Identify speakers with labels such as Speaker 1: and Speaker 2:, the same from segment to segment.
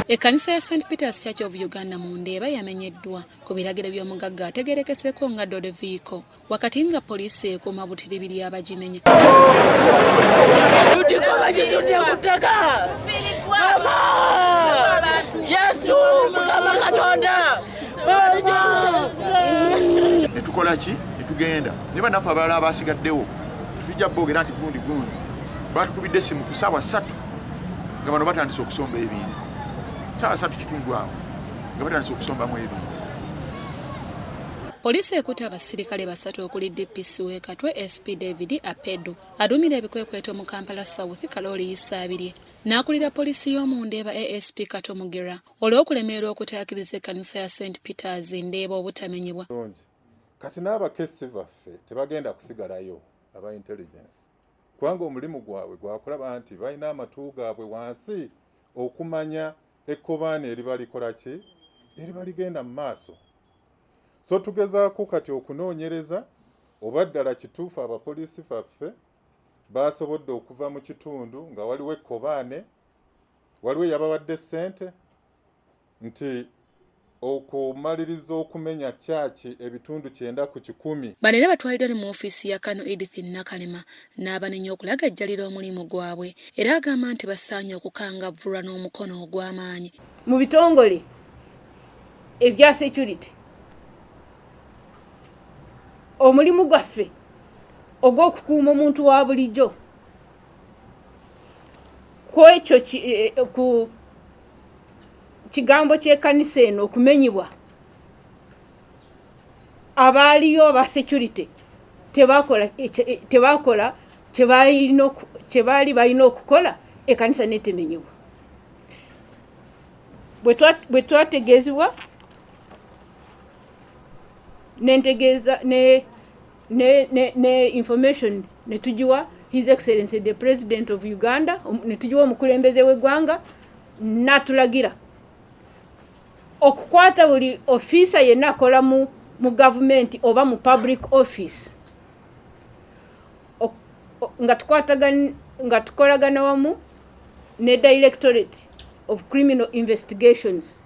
Speaker 1: Ekkanisa ya St. Peter's Church of Uganda mu Ndeeba yamenyeddwa ku biragiro by'omugagga ategeerekeseko nga Dodo Vehicle wakati nga poliisi ekuuma butiribiri abagimenya.
Speaker 2: Netukola ki? Netugenda. Niba naffe abalala abasigaddewo tujja boogera nti gundi batukubidde essimu ku ssaawa 3 nga bano batandise okusomba ebintu. Ssaawa 3 kitundu awo nga batandise okusombamu ebintu.
Speaker 1: Poliisi ekutte abasirikale 3 okuli DPC w'e Katwe SP David Apedo adumira ebikwekweto mu Kampala South Kaloli Yisaabirye n'akulira poliisi y'omu Ndeeba ASP Kato Mugira olw'okulemererwa okutaakiriza ekkanisa ya St. Peter's Ndeeba obutamenyebwa.
Speaker 3: Kati n'abakessi baffe tebagenda kusigalayo aba intelligence kubanga omulimu gwabwe gwakulaba nti balina amatu gaabwe wansi okumanya ekkobaane eribalikola ki eribaligenda mu maaso. So tugezaako kati okunoonyereza oba ddala kituufu abapoliisi baffe basobodde okuva mu kitundu nga waliwo ekkobaane waliwo yabawadde ssente nti okumaliriza okumenya kyaki ebitundu 9 ku 10.
Speaker 1: Bano era batwaliddwa mu ofiisi ya Kano Edith Nakalema n'abanenya okulagajjalira omulimu gwabwe era agamba nti basaanye okukangavvulwa n'omukono ogw'amaanyi.
Speaker 4: Mu bitongole ebya security omulimu gwaffe ogw'okukuuma omuntu wa bulijjo kwekyo ku kigambo ky'ekkanisa eno okumenyebwa abaaliyo ba security tebakola kyebaali balina okukola ekkanisa netemenyebwa. Bwe twategeezebwa nentegeeza ne information netujiwa His Excellency the President of Uganda netujiwa omukulembeze w'eggwanga natulagira okukwata buli officer yenna akola mu government oba mu public office nga tukolagana wamu ne Directorate of Criminal Investigations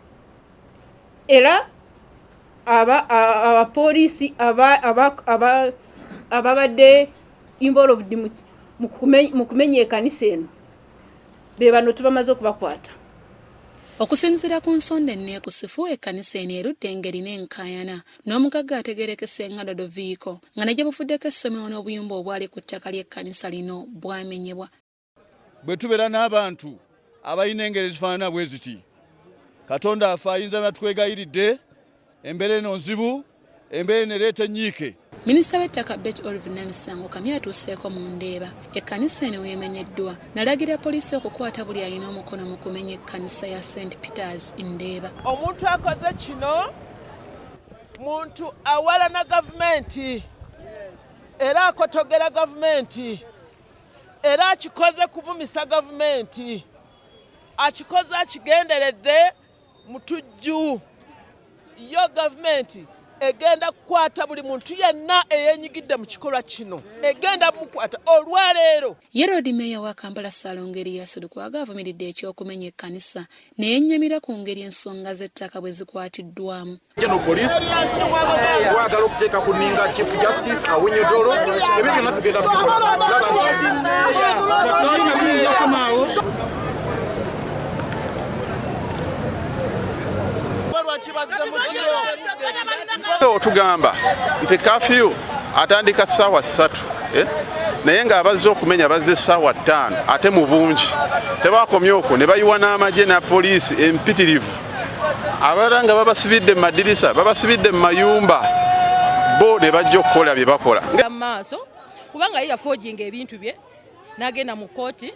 Speaker 4: era abapoliisi ababadde involved mu kumenya ekkanisa eno be bano tubamaze okubakwata.
Speaker 1: Okusinziira ku nsonda enneekusifu ekkanisa eno erudde engeri n'enkaayana n'omugagga ategeerekese nga Dodo Vehicle nga najja bufuddeko essomero n'obuyumba obwali ku ttaka ly'ekkanisa lino bwamenyebwa.
Speaker 5: Bwe tubeera n'abantu abalina engeri ezifaanana bwe ziti Katonda afe ayinza natwegayiridde embeera eno nzibu embeera eno ereeta ennyiike.
Speaker 1: Minisita w'ettaka Bet Olive Namisango kamya atuuseeko mu Ndeeba ekkanisa eno weemenyeddwa n'alagira poliisi okukwata buli alina omukono mu kumenya ekkanisa ya St. Peter's Ndeeba.
Speaker 6: Omuntu akoze kino muntu awalana gavumenti era akotogera gavumenti era akikoze kuvumisa gavumenti akikoze akigenderedde mutujju yo gavumenti egenda kukwata buli muntu yenna eyenyigidde mu kikolwa kino egenda mukwata olwaleero.
Speaker 1: Yerodi Meya wa Kampala Salongeri yasudukwaga avumiridde ekyokumenya ekkanisa neyennyamira ku ngeri ensonga z'ettaka bwe zikwatiddwamu.
Speaker 2: Geno poliisi twagala okuteeka ku nninga Chief Justice awenye dolo ebyo byonna tugenda otugamba nti kafyu atandika ssaawa 3 naye ng'abazze okumenya bazze ssaawa 5 ate mu bungi tebakomye okwo ne bayiwa n'amagye na poliisi empitirivu abalala nga babasibidde mu madirisa babasibidde mu mayumba bo ne bajja okukola bye bakola
Speaker 7: maaso kubanga yafoojinga ebintu bye n'agenda mu kooti